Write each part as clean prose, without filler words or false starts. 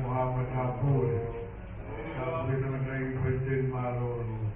Muhammad Abud, Sabina Nai Pajin Maloro,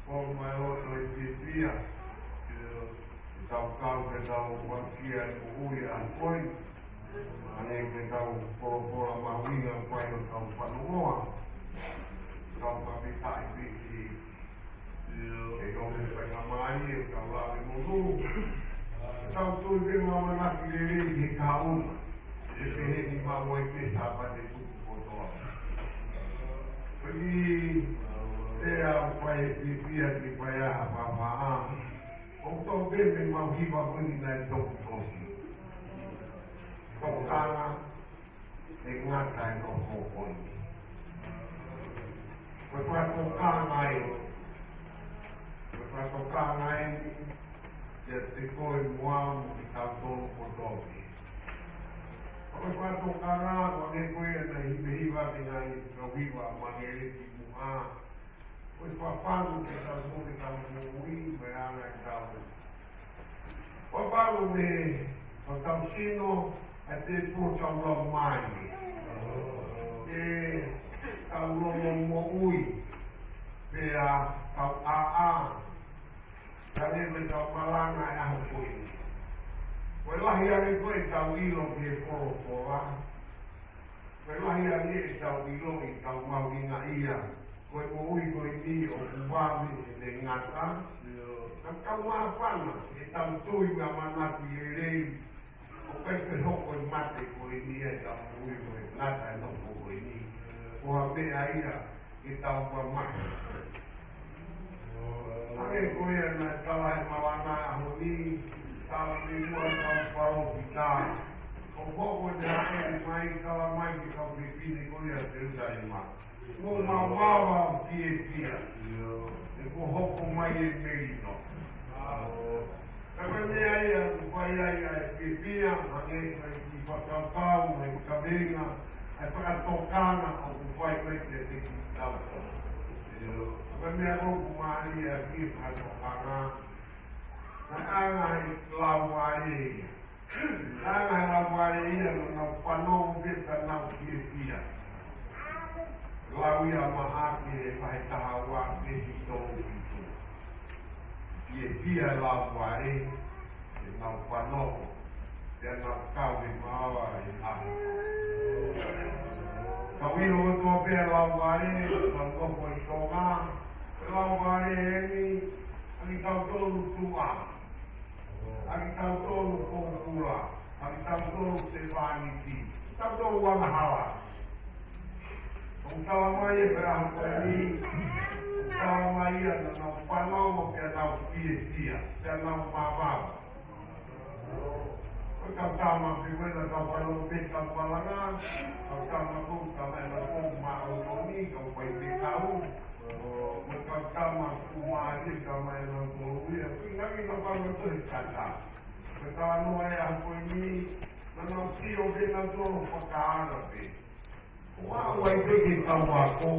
Kung may oto ititia, itaw kau ke tau wakia uui ang koin, ane ke tau poro-poro mawinga pai o tau panungoa, tau papitai piti, e kome pai ngamai, e tau lawe mulu, tau tui ke mamanaki lere ke kauna, e pehe ni mawai te sabate tuku kotoa. Pagi, Ea pai pipia ki pai aha papa o tau bebe mau hiwa kuni nai toku tosi. Tau kanga e ngata e no hokoi. Koe wha tau kanga e. Koe wha tau kanga e ia te koe muamu ki tau tonu kotoki. Koe wha tau kanga ko ne koe na hiwa ki nai tau hiwa mangere ki muha. Koe whapangu ke tau mōke tau mōui me ana e tau. Whapangu me o tau sino a te pō tau lau mai. E tau lomo mōui pe a tau a. Tane me tau malanga e aho koe. Koe lahi ane koe tau ilo ke poro pora. Koe lahi ane e tau ilo i tau mawinga ia. Koe ui koe ni o kuwami e te ngata, ka kau whana, e tau tui ngā manaki e rei, o pepe hoko i mate koe ni e tau ui koe ngata e hoko koe ni, o ha mea ia e tau whamaki. Ane koe ana tala e mawana aho ni, tala me mua tau wharo ki tā, o hoko e te haere mai, tala mai ki tau pipini koe a te usa e mata. Ko mawawa o pie pia. E ko hoko mai e merino. Kaka mea ia, kupai ia e pie pia, ane ki whakaukau, e kawenga, e whakatokana o kupai mai te te ki tauta. Kaka mea roku maari a ki whakatokana. Na anga e lauare ia. Anga e lauare ia, na whanau veta nau pie pia. Lawi a mahaki e whahe taha wā pesi tō kitu. Pie pia lau ware, e nau whanoho, e nau kau e maawa e ahi. Kawino o tō pēr lau ware, nau koko i tō ngā, e lau ware e ni, ani tau tōru tua, ani tau tōru kōkura, ani tau tōru te wāni ti, tau tōru wanga hawa. Kung tawa mai e pera koe ni, kung tawa mai e na nau whanau o kia nau pia, kia nau mawau. Koe kau tāma whiwena kau whanau pe kau whalanga, kau tāma kou kau ena kou maa o noni, kau pai te kau. Koe kau tāma kou maa e kau mai ena kou uia, koe nagi na whanau tohi kata. Koe tawa noa e a koe ni, na nau tio ke na tōro whakaara pe. Wā wai peke kau wako,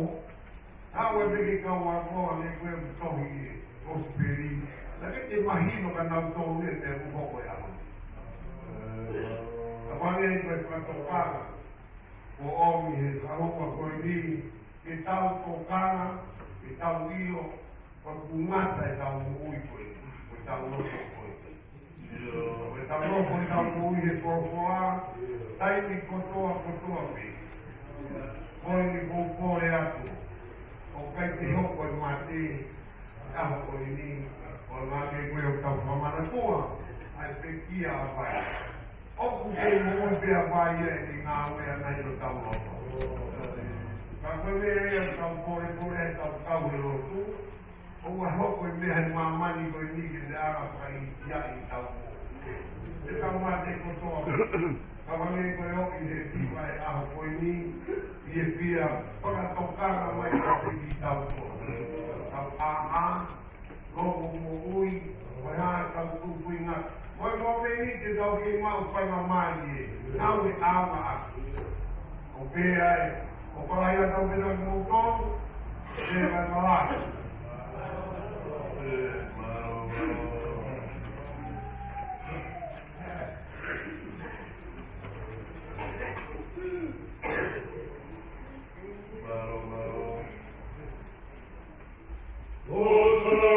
hā wai peke kau wako ane koe tohi e kosperi, lake te mahino ka nau tōu e te uhoko e aho. A whange e koe whatokana, o omi he kahoka koe ni, ke tau tōkana, ke tau io, pa kungata e tau ui koe, koe tau loko koe. Koe tau loko e tau ui he korokoa, taimi kotoa pe. Koe ni kōkore atu, o kai te hoko e mate, kaho koe ni, o ngāke koe o tau whamana koa, ai pe kia a pai. Oku koe mo pe a pai e ki ngā wea nei o tau loko. Ka koe mea ea tau kore kore e tau kau he lotu, o ua hoko e mea he mamani koe ni ke te ara pai ia i tau mo. Te tau mate kotoa. Kawange koe oki he tiwa e aho koe ni, i e pia whakatokanga mai ka te ki tau tō. Tau a, loko mo ui, koe hā tau tūpui ngā. Koe mō me ni te tau ki mau whainga mai e, nau e āma aku. O pēa e, o paraia tau pena ki mō tō, e mai malaki. Oh,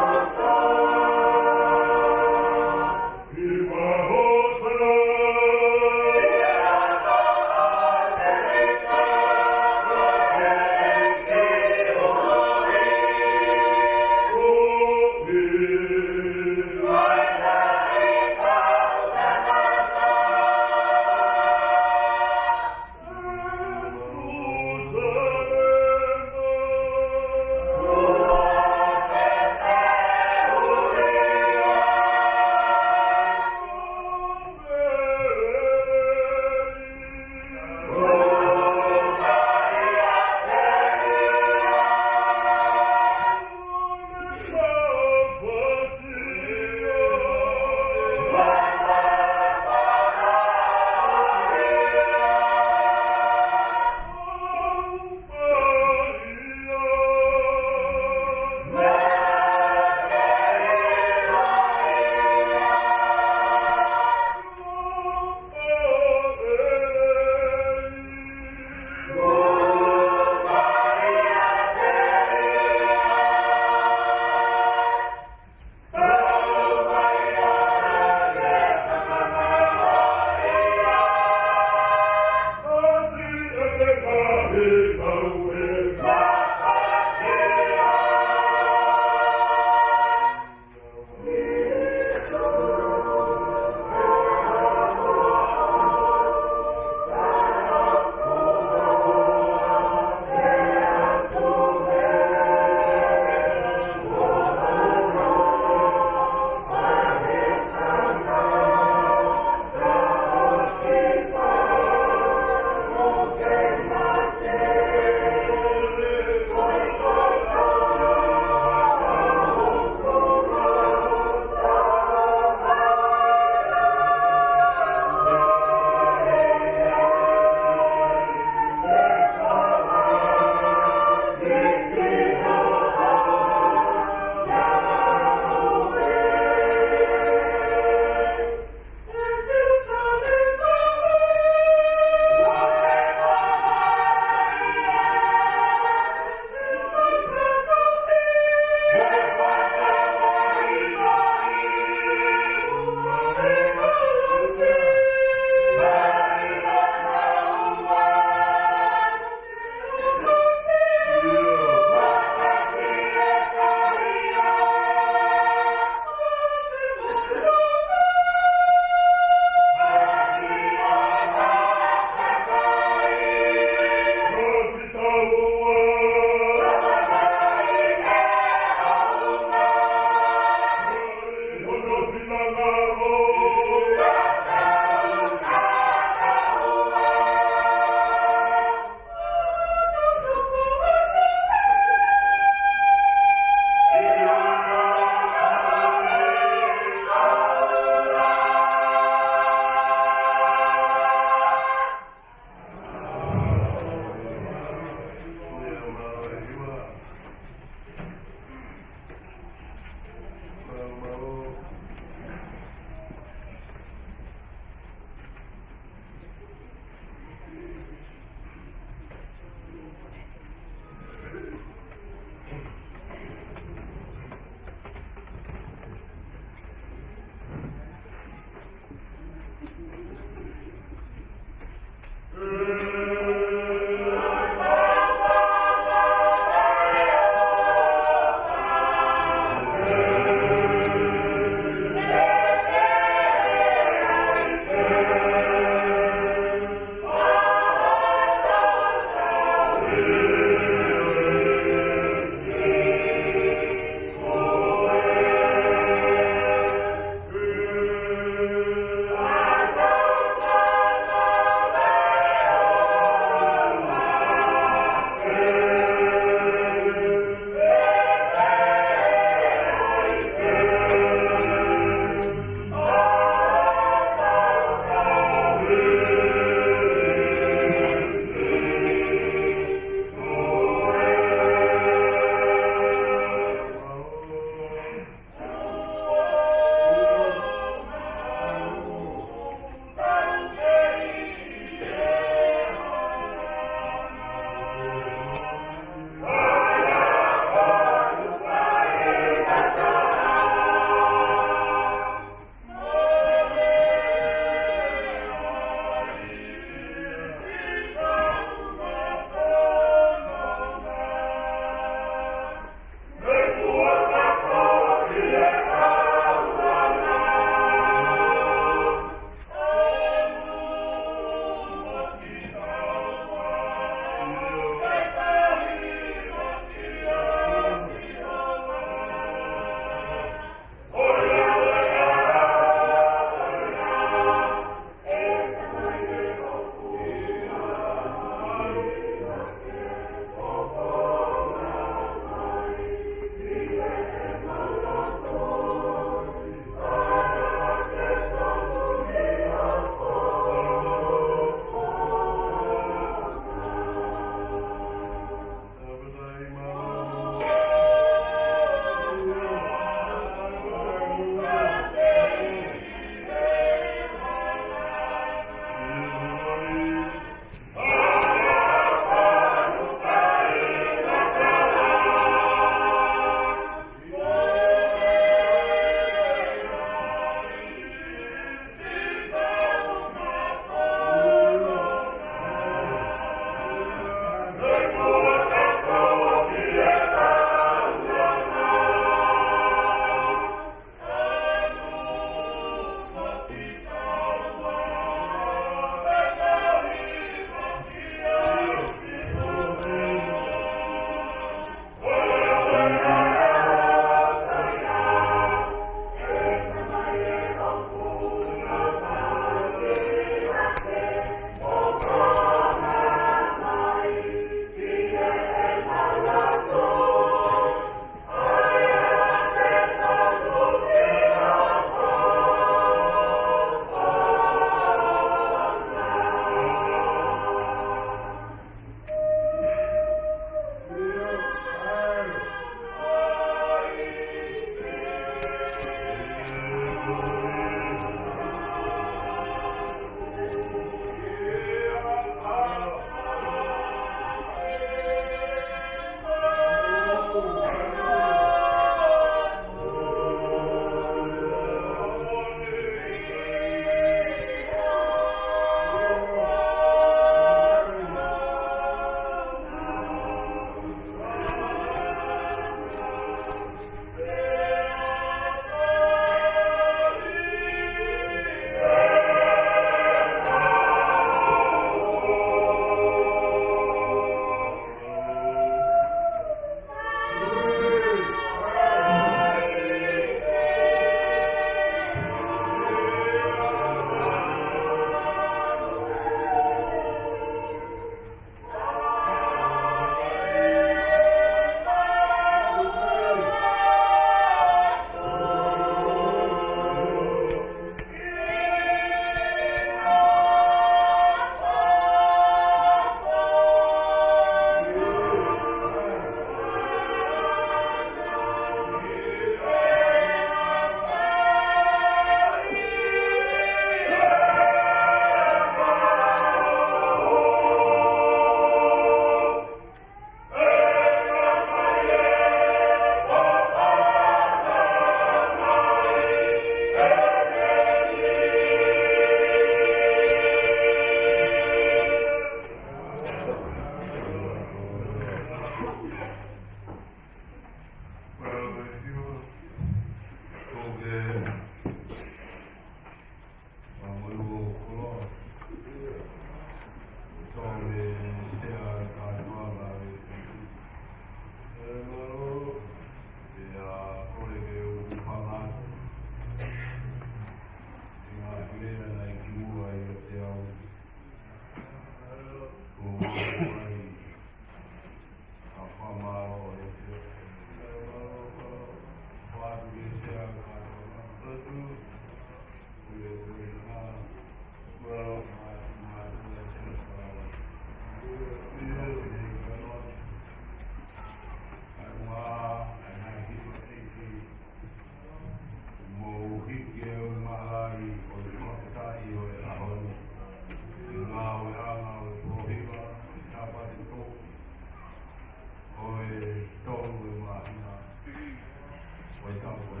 Wai tau koe.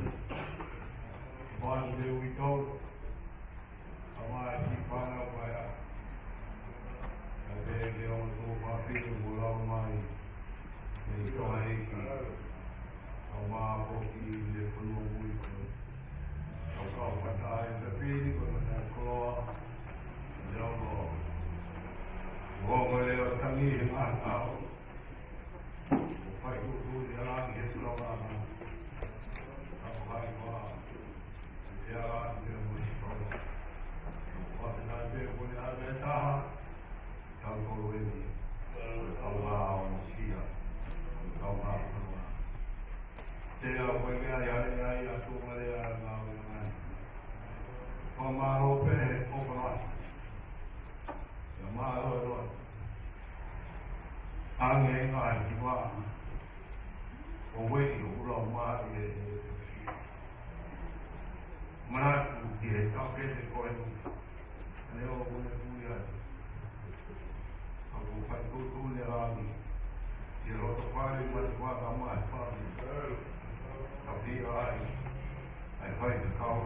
Wānu leo I tau. Awai ki whānau pai a. Ka te leo tō whawhiru mo lau mai. Me toa eki. Au mā poki le whanua mui koe. Au kau whatai te pīni koe me tō koloa. Leo no. Wonga leo tangi he mātau. Pai kuku i alangi he tuloa ngā. Au hai wā. Te alangi he mui koe. Whatenai te kone a me taha. Tau koro eni. Tau ngā o skia. Tau ngā whanua. Te au koe mea iare ai a tōnga lea ngā wea mai. Kua māro pehe kokonai. Ia māro e roi. Ange e ngai ki wā. O wei o urau māri e Manatu ki e tāpete koe nu. Leo kone pui ai. Ako kai koutou le rāmi. Ki roto whare mai waka mai whare. Ka pia ai. Ai whai te kau.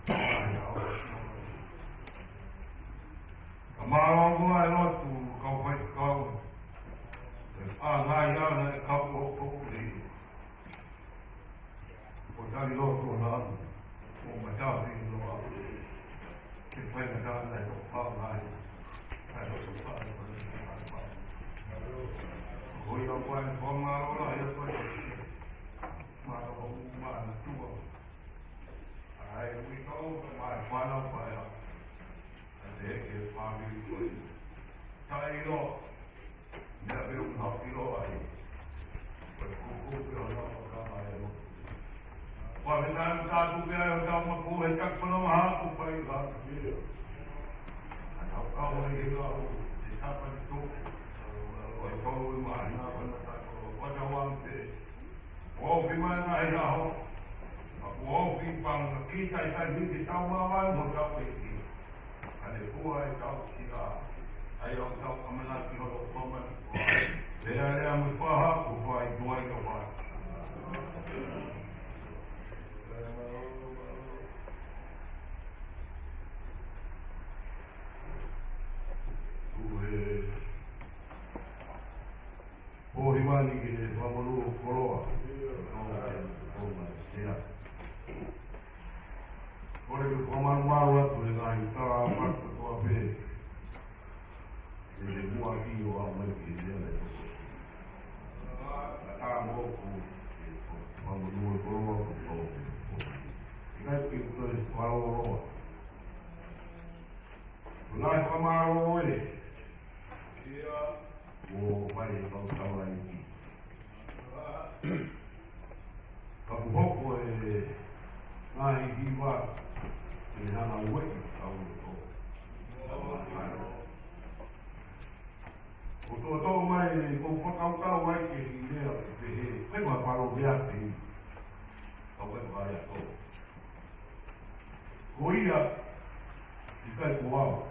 Ai au. Ka mārongo ai rotu kau whai te kau. Ngai ana e kau o kukuri. O tari roto o nānu. O matau i loa. Ke whai na tāna e o pāu ngai. Ai roto pāu ngai. Hoi au whai na whamaro ai a whai. Mara o mana tua. Ai ui kau mai whanau whai a. A te eke whamiri koe. Tai roa. Nea veo hauki roa ai. Koe kuku veo roa kama e roa. Wa me nānu tātu vea o tau maku e kakpana maha ku whai rā. A tau kau e rā o te tāpani tōku. O e tau e mahi nā wana tāko o whatawang te. O fi mai nai nā ho. O fi panga ki tai tai hiki tau mawai mo tau e ki. Ane kua e tau ki rā. Ai au tau kamana ki horo whamani. Lea lea me whaha ku whai duai ka whai. Pohimani ki te whamanu koroa. Kore ke whamanu maru atu e ngai tā mata toa pē. E le mua ki o au mai ki e lea tā mōku whamanu e koroa ku tō. Ngai ki kua e wharoroa. Ngai whamaro e. O mai e kau taura i ki. Ka puhoko e ngai hiwa e hana uei au tō. O tō tō mai e kou whakaukau ai ke i lea te pehe. Pai ma paro mea te i. Kau e vai a tō. Ko ia i kai kuau.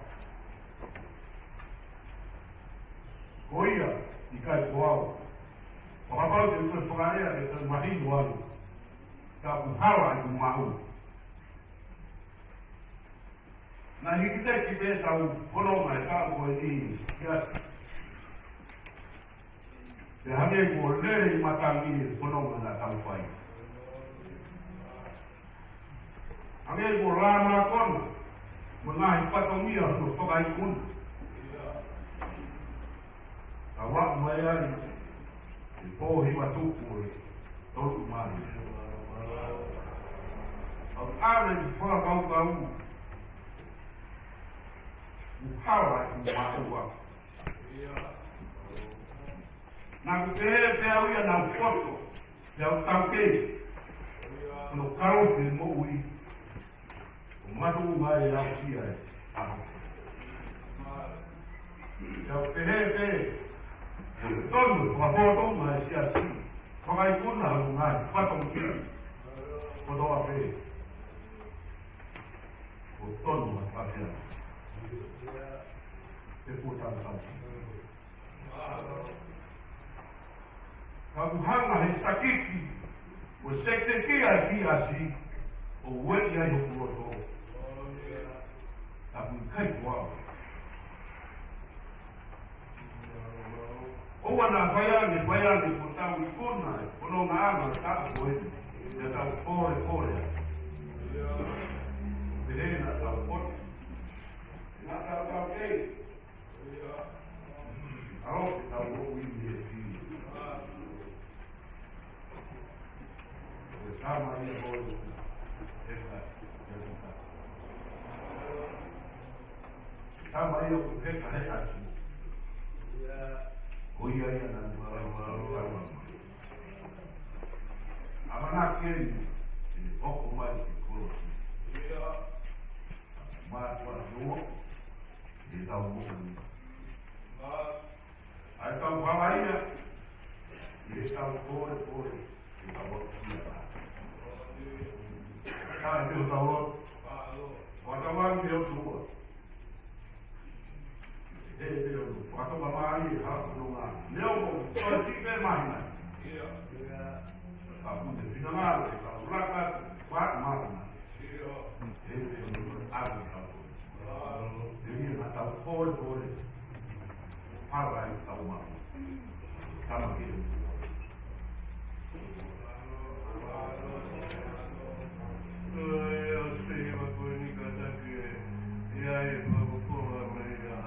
Ko ia i kai kuau. Whakapau te uta whakarea e te mahinu anu. Ka kuhara i kumahu. Nā hikite ki te tau koronga e kā koe ni kiasi. Te hane ko lere i matangi e koronga na tau whai. Hane ko rāma kona. Mo ngahi patongia no whakai kuna. Ka wak mai ari. E pōhi matuku e totu mani. Au kāre i whakau kau. Uhawa i kumatua. Nā ku te he te au ia nā whoto. Te au tauke. No karo te mo ui. O matu mai e au kia e. Te au te he te. Tonu, whapoto mai si a si. Whakai kuna au ngai. Whatong kia. Kodoa pe. O tonu mai whapea. Te pūtana tau. Ka kuhanga he sakiki O sekse ki asi, o wet ya yo kuroto. Tapi kai kwa. O wana payani kutau ikuna, kono ngama tapo wetu. Ya tau kore. Perena tau kote. Na tau kei. Ao tau o wini e tini. Sama ia boi. Sama ia kuteka he asi. Oia ia na mara. Amana keri. Oko mai ke koro. Maa kwa nuo. E tau kuku. Ai tau whawaia. E tau kore. E tau kia. Kai teo tau o. Watawangi e o tua. E teo. Watawangi e hapa nunga. Leo mo. Soa sipe mahina. Apunte finalado. Tau raka. Wata mahina. E teo. Abu tau. E ia tau kore. Para e tau mahina. Tama kere. Eu sei uma coisa que e aí vamos por amanhã.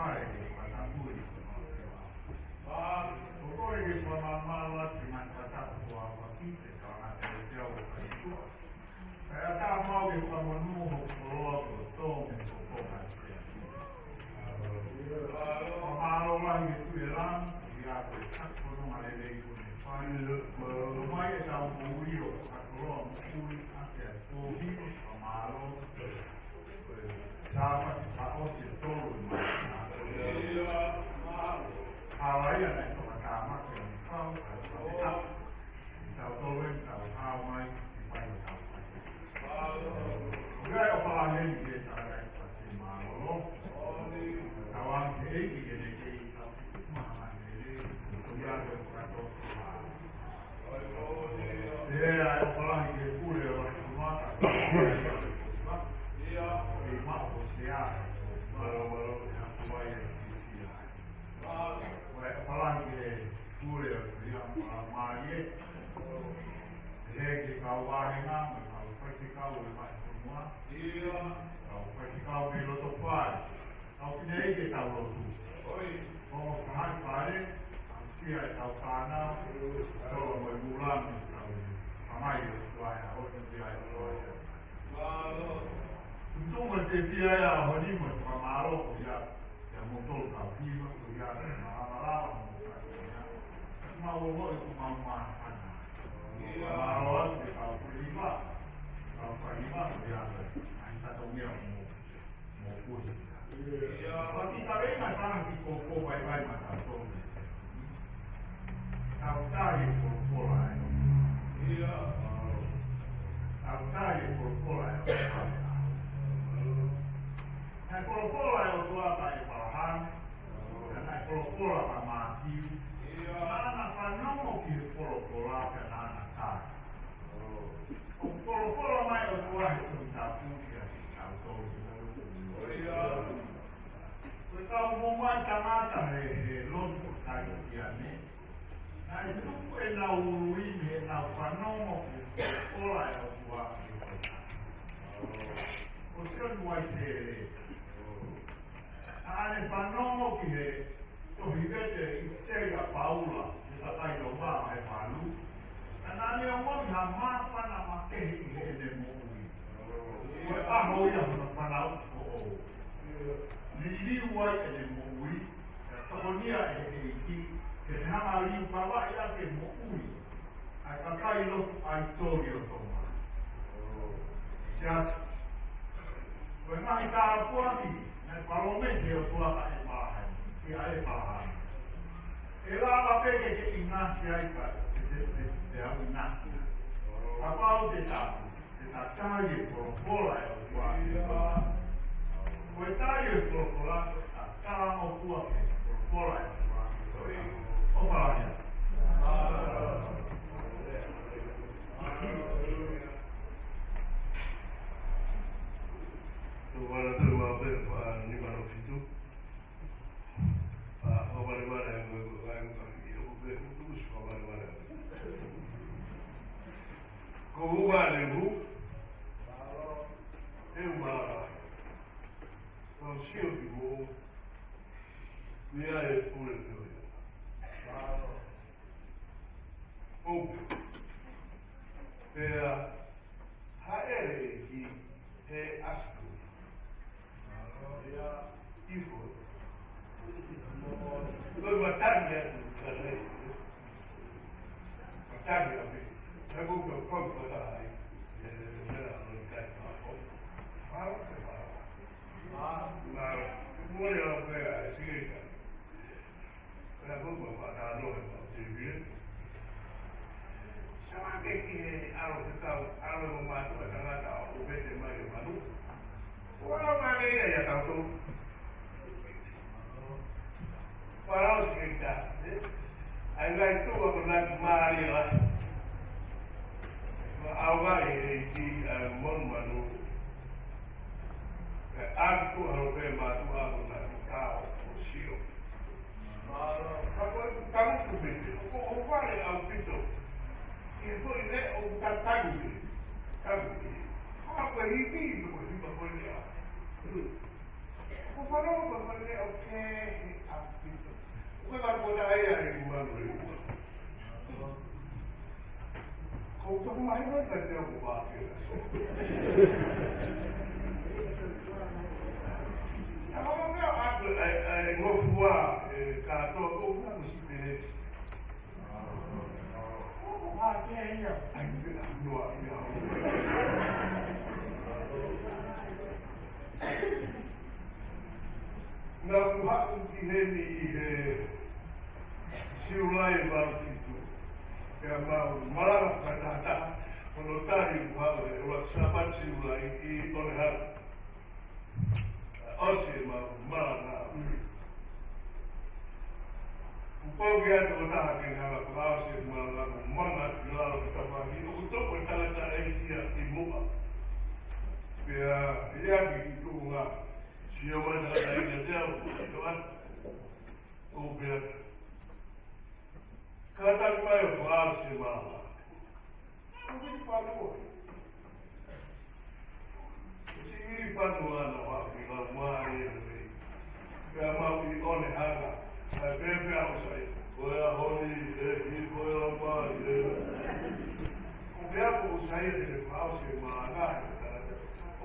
fare che guarda lui, occorre che tua mamma ti mangia tua partita, che la televisione per il tuo. Per la mamma che fa un nuovo colore, tome, un po' ma allora che tu eravamo, ti apri il cazzo non alle lei con il file, ormai è da un buio, a colore, cui anche a tuo vivo, ma allora, Saba, ma oggi è solo il allora io ho detto la cama che mi fa, stavo dove, stavo mai, mi fai la cama. Magari ho parlato di che stava in mano, no? Stavo anche lì, che ne che ma anche lì, studiato il tradotto male. E ho parlato che pure ho raccontato, ma possiamo, parlando pure la maglia, che cavalina, praticavo il maestro, praticavo il filosofare, al fine che cavolo tu, come fare, sia il calcana, solo il mulano, ormai io studio, oggi studio. Insomma, se ti hai a venire a Malo, ya molto capito, ya ma vuoi mamma Malo che fa prima, ya è stato un mio molto. Ma ti sapete ma tanti con vai ma tanto. Cautare con polare. Cautare con polare. Polo è ottuata e parahan, polo a mati, nana fa non che polo per nana ta. Polo mai ottuata con tapuccia, questa un momento amata e l'otto cristiani, e dunque la uruine la fa non che polo è ottuata. Possiamo vuoi essere ne fanno che invece sei a Paola che sta dando va e fa lui e non è un uomo che ma fanno ma che ne muovi noi non fanno lì vuoi e ne muovi tonia e chi che ne ha lì papà e che muovi a cacailo ai torio toma just when I got a party kalau mesi yo tua tak bahan, dia ada bahan. Ela apa ke inasi apa, dia inasi. Apa kita cari pola yo tua. Kau cari pola, kalau mau tua pola yo tua. Apa lagi? Kau tak boleh ayah yang mana? Kau tak main mana dia buat? Kalau kau aku ngofua kata kau nak mesti beres. Oh, ada yang saya dua ya. Nak buat ini siulai balik itu. Kerana malah kata kalau tadi buat sahabat siulai itu oleh Osi malah Upogia tona kena klase malah mana kalau kita bagi untuk bertanya dia ibu. Dia gitu nggak siapa yang ada dia tuan. Upogia kata saya klase malah. Apa dipakai? Ini panuan apa bilang mahir ni. Kama ikon haga. Bebe ausai. Koya honi ni koya mahir. Koya usai ni klase malah.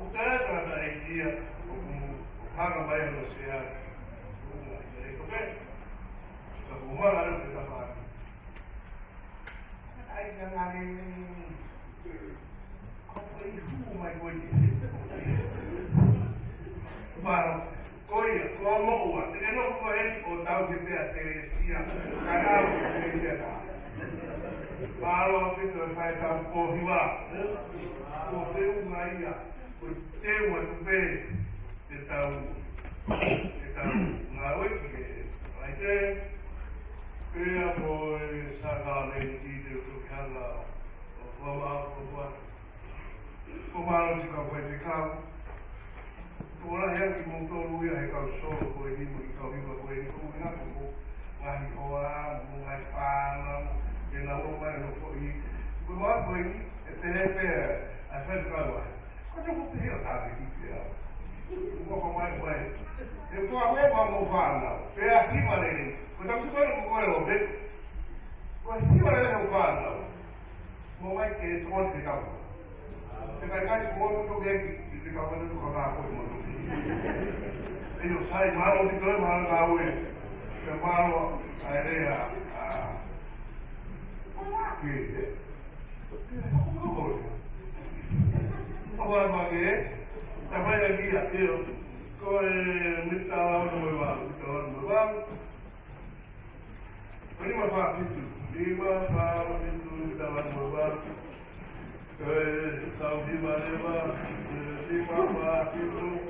Ukaya ada idea. Haga bayar sia. Jadi okey. Semua ada kita pakai. Ai jangan ini. Oh my goodness. Para coisa, como o outro, ele não foi o tal de Beatriz, canal de Beatriz. Para o que tu faz a porra, o teu maia, o teu bem, então, na hoje, vai ter, eu vou sacar o vídeo do canal, como a música vai ficar. Orang yang dimontor ya kalau solo kau ini kau ini kau nak kau ngaji orang, ngaji falam, jenak orang yang kau ini, kau ini TNP asal kau, kau tu kau pergi tak itu ya, kau main. Kau apa mau falam? Saya ni mana ni? Kau tak suka kau lebih, kau ni mana yang falam? Mau main ke tuan kita. Sekarang semua tu dia kau tu kau nak apa semua. Io sai, malo di due malo da ue, che malo aerea che ma che la vai a via io come mi stava prima fa tutto stava Saudi Maleva, Lima itu,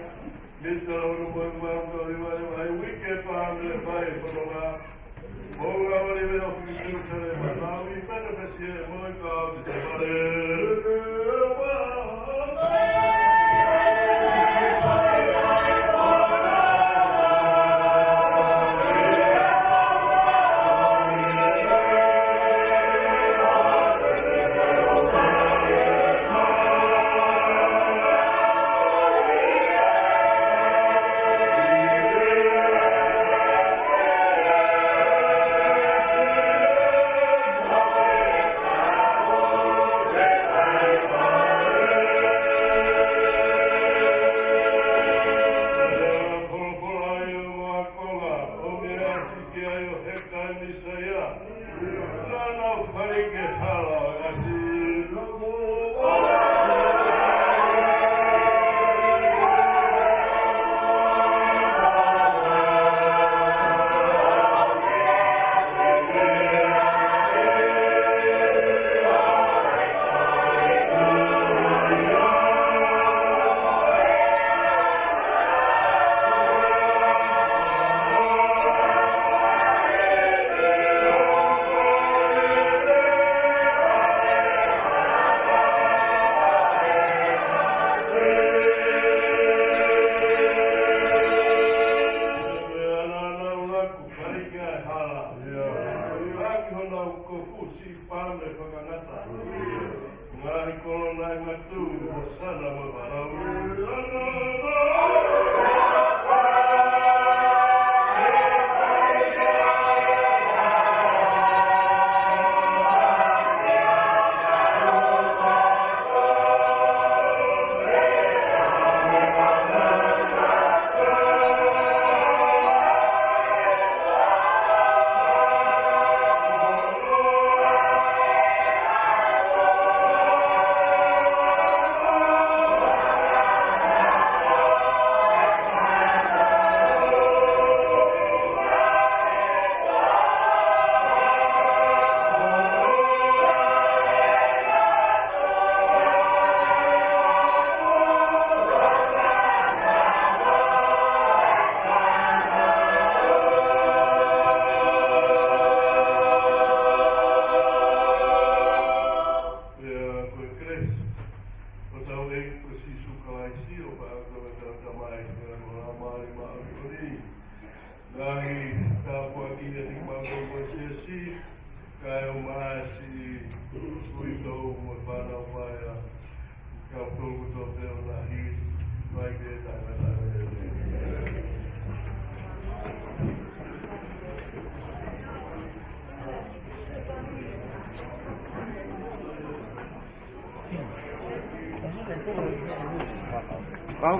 Mr. Urban, weekend family, bye, Boga, Boga, whatever of you do, now we better see my God, maafuri. Lagi kapwa kia di bago prosesi kayo maasi kuito mo para paya kapwa kuto pero lahir baik dia tak ada. Kau?